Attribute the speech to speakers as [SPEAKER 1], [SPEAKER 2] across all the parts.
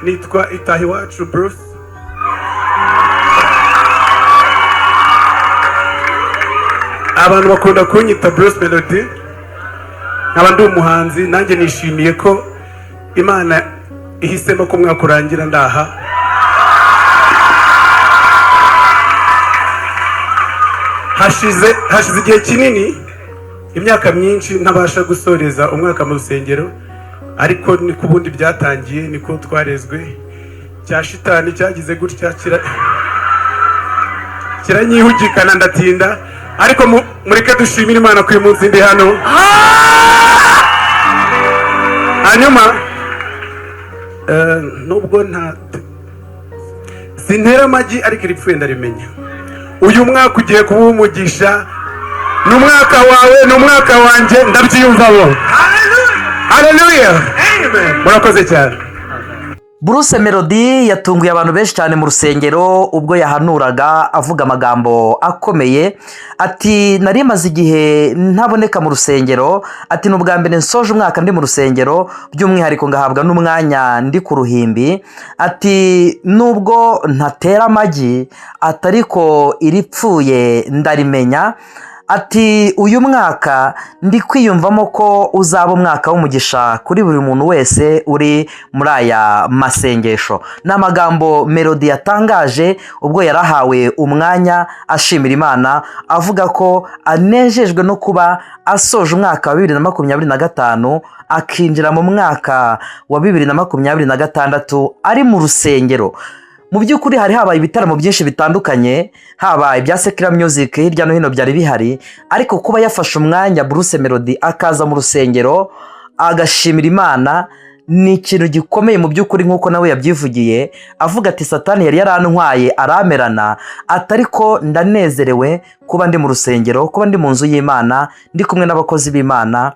[SPEAKER 1] nitwa Itahiwacu Bruce. Abantu bakunda kunyita Bruce Melody. Nkaba ndi umuhanzi, nanjye nishimiye ko Imana ihisemo ko umwaka urangira ndaha. Hashize igihe kinini, imyaka myinshi ntabasha gusoreza umwaka mu rusengero, ariko ni ku bundi byatangiye, niko twarezwe. Cya shitani cyagize gutya kiranyihugikana ndatinda, ariko mureke dushimire Imana ko uyu munsi ndi hano. Hanyuma nubwo sintera amagi, ariko iripfuye ndarimenya. Uyu mwaka ugiye kuba umugisha, n'umwaka wawe n'umwaka wanjye ndabyiyumvamo. Haleluya, amen. Murakoze cyane.
[SPEAKER 2] Bruce Melody yatunguye abantu benshi cyane mu rusengero ubwo yahanuraga avuga amagambo akomeye. Ati nari maze igihe ntaboneka mu rusengero, ati n'ubwa mbere nsoje umwaka ndi mu rusengero, by'umwihariko ngahabwa n'umwanya ndi ku ruhimbi. Ati nubwo ntatera amagi, atariko iripfuye ndarimenya. Ati uyu mwaka ndi kwiyumvamo ko uzaba umwaka w'umugisha kuri buri muntu wese uri muri aya masengesho. N'amagambo Melody yatangaje ubwo yarahawe umwanya ashimira Imana, avuga ko anejejwe no kuba asoje umwaka wa 2025 akinjira mu mwaka wa 2026 ari mu rusengero. Mu by'ukuri hari habaye ibitaramo byinshi bitandukanye, haba ibya secular music hirya no hino byari bihari, ariko kuba yafashe umwanya Bruce Melody akaza mu rusengero agashimira Imana ni ikintu gikomeye mu by'ukuri, nk'uko nawe yabyivugiye avuga ati Satani yari yarantwaye aramerana, atariko ndanezerewe kuba ndi mu rusengero, kuba ndi mu nzu y'Imana, ndi kumwe n'abakozi b'Imana.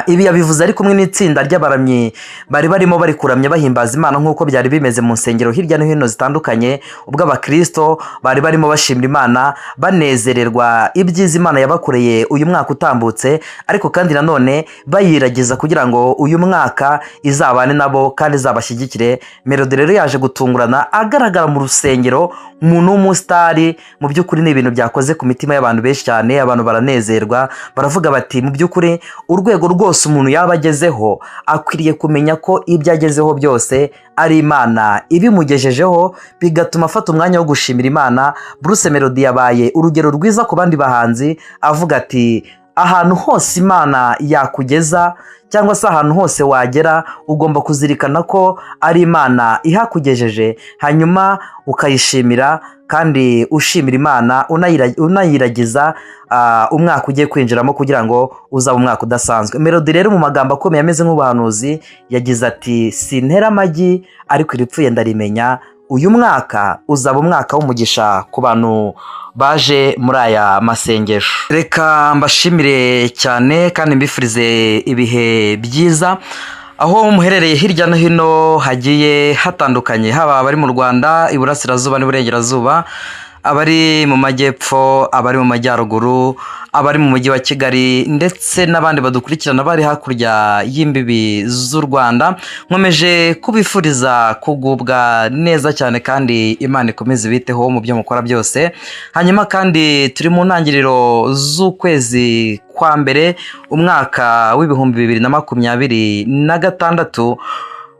[SPEAKER 2] Ibi yabivuze ari kumwe n'itsinda ry'abaramyi bari barimo bari kuramya bahimbaza Imana nk'uko byari bimeze mu nsengero hirya no hino zitandukanye, ubwo abakristo bari barimo bashimira Imana banezererwa ibyiza Imana yabakoreye uyu mwaka utambutse, ariko kandi nanone bayiragiza kugira ngo uyu mwaka izabane nabo kandi izabashyigikire. Melody rero yaje gutungurana agaragara mu rusengero, umuntu w'umusitari. Mu by'ukuri ni ibintu byakoze ku mitima y'abantu benshi cyane, abantu baranezerwa, baravuga bati mu by'ukuri urwego rwose umuntu yaba agezeho akwiriye kumenya ko ibyo agezeho byose ari Imana ibimugejejeho, bigatuma afata umwanya wo gushimira Imana. Bruce Melody yabaye urugero rwiza ku bandi bahanzi, avuga ati ahantu hose Imana yakugeza cyangwa se ahantu hose wagera, ugomba kuzirikana ko ari Imana ihakugejeje, hanyuma ukayishimira kandi ushimira Imana unayiragiza umwaka ugiye kwinjiramo kugira ngo uzaba umwaka udasanzwe. Melody rero mu magambo akomeye ameze nk'ubuhanuzi yagize ati sintera amagi, ariko iripfuye ndarimenya. Uyu mwaka uzaba umwaka w'umugisha ku bantu baje muri aya masengesho. Reka mbashimire cyane kandi mbifurize ibihe byiza aho muherereye hirya no hino hagiye hatandukanye, haba abari mu Rwanda, Iburasirazuba n'Iburengerazuba, abari mu majyepfo, abari mu majyaruguru, abari mu mujyi wa Kigali, ndetse n'abandi badukurikirana bari hakurya y'imbibi z'u Rwanda. Nkomeje kubifuriza kugubwa neza cyane kandi Imana ikomeze ibiteho mu byo mukora byose. Hanyuma kandi turi mu ntangiriro z'ukwezi kwa mbere umwaka w'ibihumbi 2026.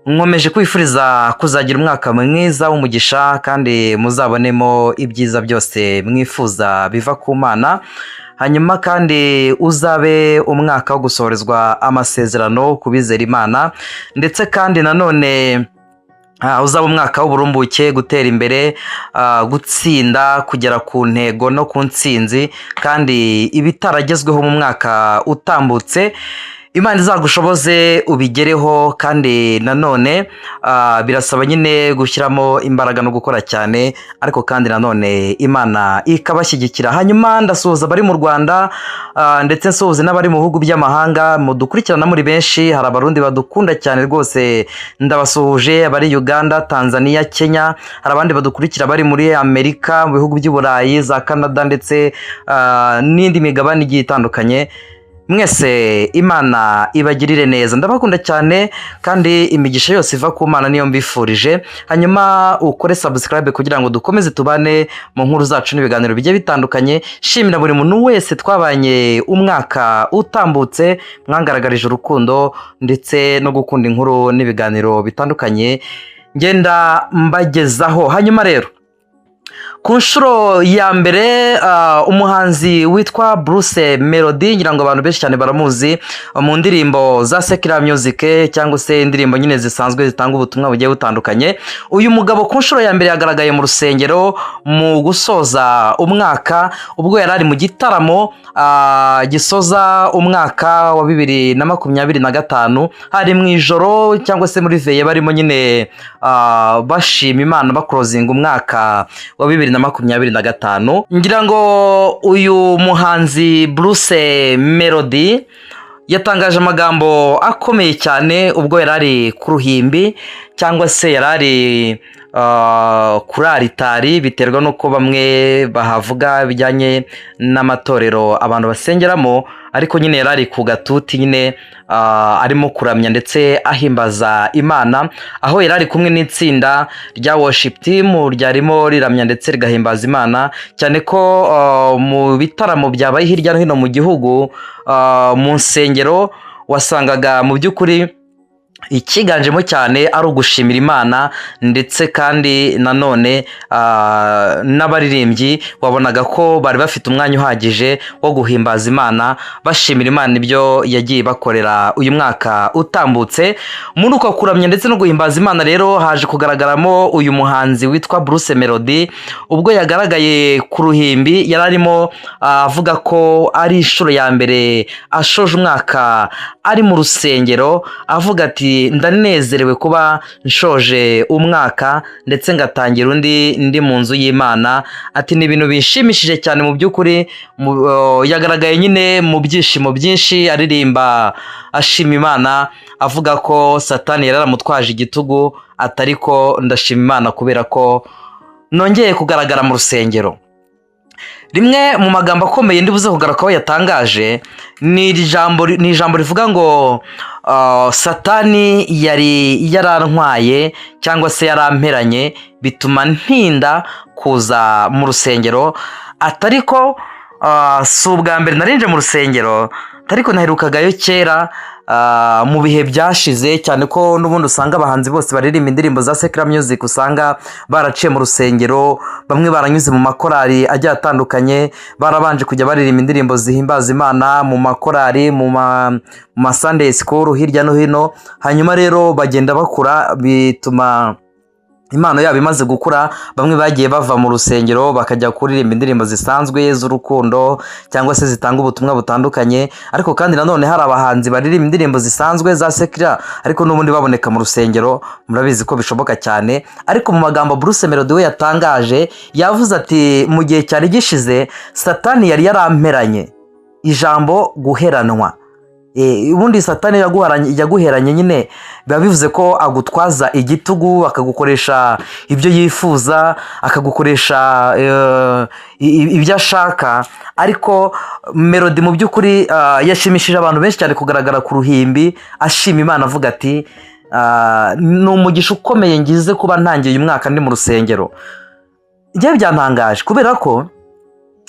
[SPEAKER 2] Nkomeje kwifuriza kuzagira umwaka mwiza w'umugisha kandi muzabonemo ibyiza byose mwifuza biva ku Mana. Hanyuma kandi uzabe umwaka wo gusohorezwa amasezerano ku bizera Imana, ndetse kandi nanone uzaba umwaka w'uburumbuke, gutera imbere, gutsinda, kugera ku ntego no ku ntsinzi, kandi ibitaragezweho mu mwaka utambutse Imana izagushoboze ubigereho. Kandi nanone birasaba nyine gushyiramo imbaraga no gukora cyane, ariko kandi nanone Imana ikabashyigikira. Hanyuma ndasuhuza abari mu Rwanda ndetse nsuhuze n'abari mu bihugu by'amahanga mudukurikirana muri benshi. Hari abarundi badukunda cyane rwose, ndabasuhuje. Abari Uganda, Tanzania, Kenya, hari abandi badukurikira bari muri Amerika, mu bihugu by'Uburayi, za Canada, ndetse n'indi migabane igiye itandukanye. mwese Imana ibagirire neza, ndabakunda cyane kandi imigisha yose iva ku Mana niyo mbifurije. Hanyuma ukore subscribe kugira ngo dukomeze tubane mu nkuru zacu n'ibiganiro bigiye bitandukanye. Shimira buri muntu wese twabanye umwaka utambutse, mwangaragarije urukundo ndetse no gukunda inkuru n'ibiganiro bitandukanye ngenda mbagezaho. Hanyuma rero ku nshuro ya mbere umuhanzi witwa Bruce Melody, ngira ngo abantu benshi cyane baramuzi mu ndirimbo za secular music cyangwa se indirimbo nyine zisanzwe zitanga ubutumwa bugiye butandukanye. Uyu mugabo ku nshuro ya mbere yagaragaye mu rusengero mu gusoza umwaka, ubwo yari ari mu gitaramo gisoza umwaka wa 2025, hari mu ijoro cyangwa se muri veye barimo nyine bashima Imana bakrozinga umwaka wa 2025. Ngira ngo uyu muhanzi Bruce Melody yatangaje amagambo akomeye cyane ubwo yari ari ku ruhimbi cyangwa se yari ari kuri aritari, biterwa nuko bamwe bahavuga bijyanye n'amatorero abantu basengeramo, ariko nyine yari ari ku gatuti nyine arimo kuramya ndetse ahimbaza Imana, aho yari ari kumwe n'itsinda rya worship team ryarimo riramya ndetse rigahimbaza Imana, cyane ko mu bitaramo byabaye hirya no hino mu gihugu mu nsengero wasangaga mu by'ukuri ikiganjemo cyane ari ugushimira Imana, ndetse kandi nanone n'abaririmbyi wabonaga ko bari bafite umwanya uhagije wo guhimbaza Imana, bashimira Imana ibyo yagiye bakorera uyu mwaka utambutse. Muri uko kuramya ndetse no guhimbaza Imana rero haje kugaragaramo uyu muhanzi witwa Bruce Melody, ubwo yagaragaye ku ruhimbi yari arimo avuga ko ari inshuro ya mbere ashoje umwaka ari mu rusengero, avuga ati ndanezerewe kuba nshoje umwaka ndetse ngatangira undi mu nzu y'Imana. Ati ni ibintu bishimishije cyane mu by'ukuri. Yagaragaye nyine mu byishimo byinshi aririmba ashima Imana, avuga ko Satani yari aramutwaje igitugu, atariko ndashima Imana kubera ko nongeye kugaragara mu rusengero. Rimwe mu magambo akomeye ndibuze kugaragaho yatangaje ni ijambo rivuga ngo Satani yari yarantwaye cyangwa se yaramperanye bituma ntinda kuza mu rusengero, atariko si ubwa mbere narinje mu rusengero, ariko naherukagayo kera mu bihe byashize, cyane ko n'ubundi usanga abahanzi bose baririmba indirimbo za secular music usanga baraciye mu rusengero, bamwe baranyuze mu makorari agiye atandukanye, barabanje kujya baririmba indirimbo zihimbaza Imana mu makorari, mu ma Sunday school hirya no hino. Hanyuma rero bagenda bakura, bituma impano yabo imaze gukura, bamwe bagiye bava mu rusengero bakajya kuririmba indirimbo zisanzwe z'urukundo cyangwa se zitanga ubutumwa butandukanye. Ariko kandi nanone hari abahanzi baririmba indirimbo zisanzwe za secular ariko n'ubundi baboneka mu rusengero, murabizi ko bishoboka cyane. Ariko mu magambo Bruce Melody we yatangaje, yavuze ati mu gihe cyari gishize Satani yari yaramperanye, ijambo guheranwa. Ubundi Satani yaguheranye nyine biba bivuze ko agutwaza igitugu, akagukoresha ibyo yifuza, akagukoresha ibyo ashaka. Ariko Melody mu by'ukuri yashimishije abantu benshi cyane kugaragara ku ruhimbi ashima Imana, avuga ati ni umugisha ukomeye ngize kuba ntangiye uyu mwaka ndi mu rusengero. Njye byantangaje kubera ko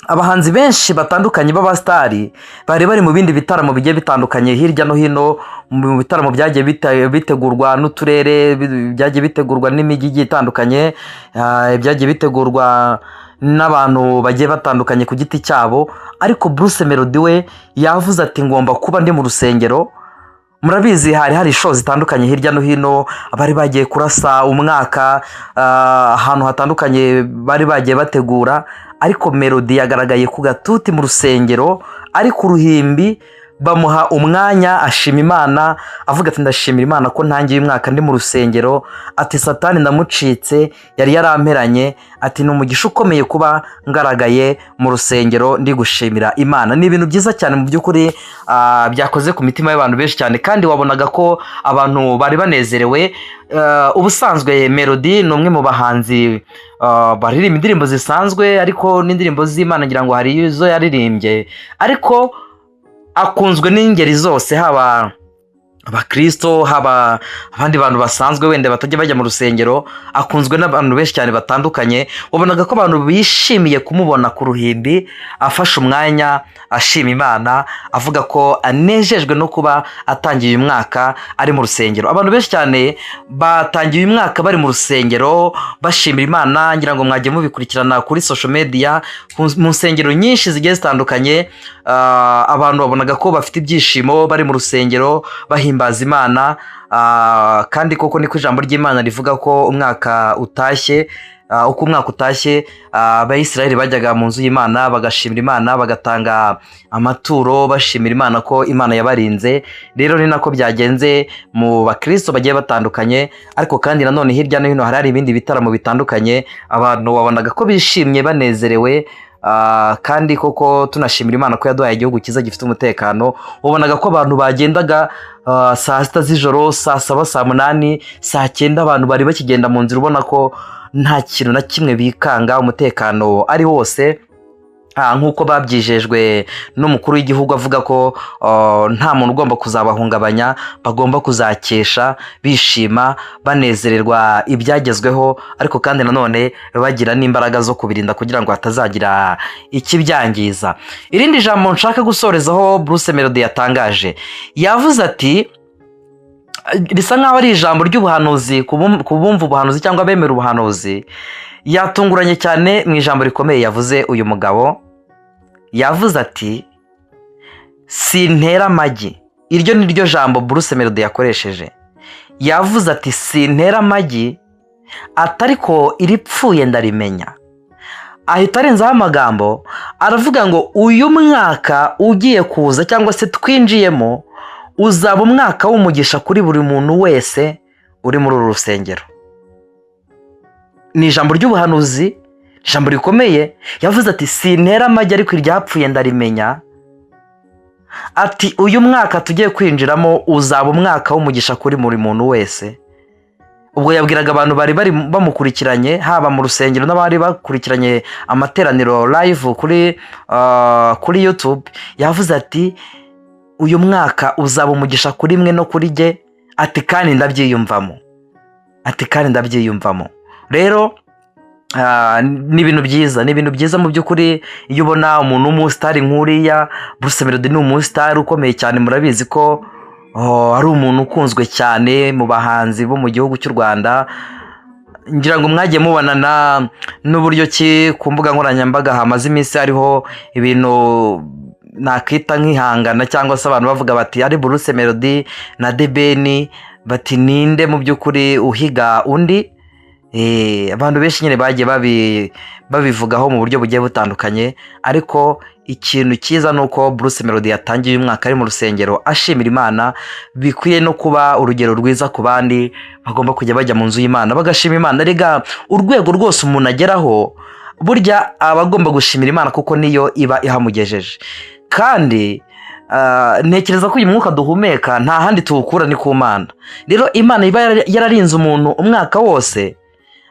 [SPEAKER 2] abahanzi benshi batandukanye b'abastari bari bari mu bindi bitaramo bigiye bitandukanye hirya no hino, mu bitaramo byagiye bitegurwa n'uturere, byagiye bitegurwa n'imijyi igiye itandukanye, byagiye bitegurwa n'abantu bagiye batandukanye ku giti cyabo. Ariko Bruce Melody we yavuze ati ngomba kuba ndi mu rusengero. Murabizi hari show zitandukanye hirya no hino, abari bagiye kurasa umwaka ahantu hatandukanye bari bagiye bategura, ariko Melody yagaragaye ku gatuti mu rusengero ari ku ruhimbi, bamuha umwanya ashima Imana, avuga ati ndashimira Imana ko ntangiye uyu mwaka ndi mu rusengero. Ati Satani ndamucitse, yari yaramperanye. Ati ni umugisha ukomeye kuba ngaragaye mu rusengero ndi gushimira Imana. Ni ibintu byiza cyane mu by'ukuri byakoze ku mitima y'abantu benshi cyane, kandi wabonaga ko abantu bari banezerewe. Ubusanzwe Melody ni umwe mu bahanzi baririmba indirimbo zisanzwe ariko n'indirimbo z'Imana, ngira ngo hari izo yaririmbye, ariko akunzwe n'ingeri zose, haba abakristo, haba abandi bantu basanzwe wenda batajya bajya mu rusengero. Akunzwe n'abantu benshi cyane batandukanye. Wabonaga ko abantu bishimiye kumubona ku ruhimbi afashe umwanya ashima Imana, avuga ko anejejwe no kuba atangiye uyu mwaka ari mu rusengero. Abantu benshi cyane batangiye uyu mwaka bari mu rusengero bashimira Imana. Ngira ngo mwagiye mubikurikirana kuri social media mu nsengero nyinshi zigiye zitandukanye. Abantu babonaga ko bafite ibyishimo bari mu rusengero bahimbaza Imana. Kandi koko niko ijambo ry'Imana rivuga ko umwaka utashye, uko umwaka utashye Abayisiraheli bajyaga mu nzu y'Imana bagashimira Imana, bagatanga amaturo bashimira Imana ko Imana yabarinze. Rero ni nako byagenze mu bakristo bagiye batandukanye. Ariko kandi nanone hirya no hino hari ibindi bitaramo bitandukanye, abantu wabonaga ko bishimye banezerewe. Kandi koko tunashimira Imana ko yaduhaye igihugu cyiza gifite umutekano. Wabonaga ko abantu bagendaga saa 6 z'ijoro, saa 7, saa 8, saa 9 abantu bari bakigenda mu nzira, ubona ko nta kintu na kimwe bikanga, umutekano ari wose. Nk'uko babyijejwe n'umukuru w'igihugu avuga ko nta muntu ugomba kuzabahungabanya, bagomba kuzakesha bishima banezererwa ibyagezweho, ariko kandi nanone bagira n'imbaraga zo kubirinda kugira ngo hatazagira ikibyangiza. Irindi jambo nshaka gusorezaho Bruce Melody yatangaje, yavuze ati, risa nkaho ari ijambo ry'ubuhanuzi ku bumva ubuhanuzi cyangwa bemera ubuhanuzi. Yatunguranye cyane mu ijambo rikomeye yavuze uyu mugabo. Yavuze ati, sintera amagi. Iryo ni ryo jambo Bruce Melody yakoresheje. Yavuze ati, sintera amagi, atariko iripfuye ndarimenya. Ahita arenzaho amagambo aravuga ngo uyu mwaka ugiye kuza cyangwa se twinjiyemo uzaba umwaka w'umugisha kuri buri muntu wese uri muri uru rusengero. Ni ijambo ry'ubuhanuzi, ijambo rikomeye. Yavuze ati, sintera amagi ariko iryapfuye ndarimenya. Ati uyu mwaka tugiye kwinjiramo uzaba umwaka w'umugisha kuri buri muntu wese. Ubwo yabwiraga abantu bari bamukurikiranye, haba mu rusengero n'abari bakurikiranye amateraniro live kuri YouTube. Yavuze ati uyu mwaka uzaba umugisha kuri mwe no kuri jye. Ati kandi ndabyiyumvamo. Rero ni ibintu byiza mu by'ukuri. Iyo ubona umuntu w'umusitari nk'uriya, Bruce Melody ni umusitari ukomeye cyane. Murabizi ko ari umuntu ukunzwe cyane mu bahanzi bo mu gihugu cy'u Rwanda. Ngira ngo mwagiye mubonana n'uburyo ki ku mbuga nkoranyambaga hamaze iminsi hariho ibintu nakita nk'ihangana, cyangwa se abantu bavuga bati ari Bruce Melody na The Ben, bati ninde mu by'ukuri uhiga undi. Abantu benshi nyine bagiye babivugaho mu buryo bugiye butandukanye. Ariko ikintu cyiza ni uko Bruce Melody yatangiye uyu mwaka ari mu rusengero ashimira Imana. Bikwiye no kuba urugero rwiza ku bandi, bagomba kujya bajya mu nzu y'Imana bagashima Imana. Rega urwego rwose umuntu ageraho burya aba agomba gushimira Imana kuko niyo iba ihamugejeje. Kandi ntekereza ko uyu mwuka duhumeka nta handi tuwukura ni ku Mana. Rero Imana iba yararinze umuntu umwaka wose,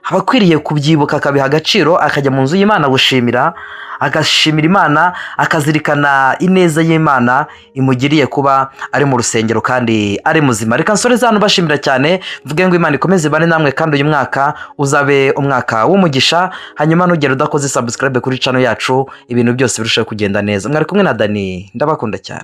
[SPEAKER 2] aba akwiriye kubyibuka akabiha agaciro, akajya mu nzu y'Imana gushimira, agashimira Imana, akazirikana ineza y'Imana imugiriye kuba ari mu rusengero kandi ari muzima. Reka nsoreze hano bashimira cyane, mvuge ngo Imana ikomeze bane namwe kandi uyu mwaka uzabe umwaka w'umugisha. Hanyuma ntugere udakoze subscribe kuri channel yacu, ibintu byose birushaho kugenda neza. Mwari kumwe na Dani, ndabakunda cyane.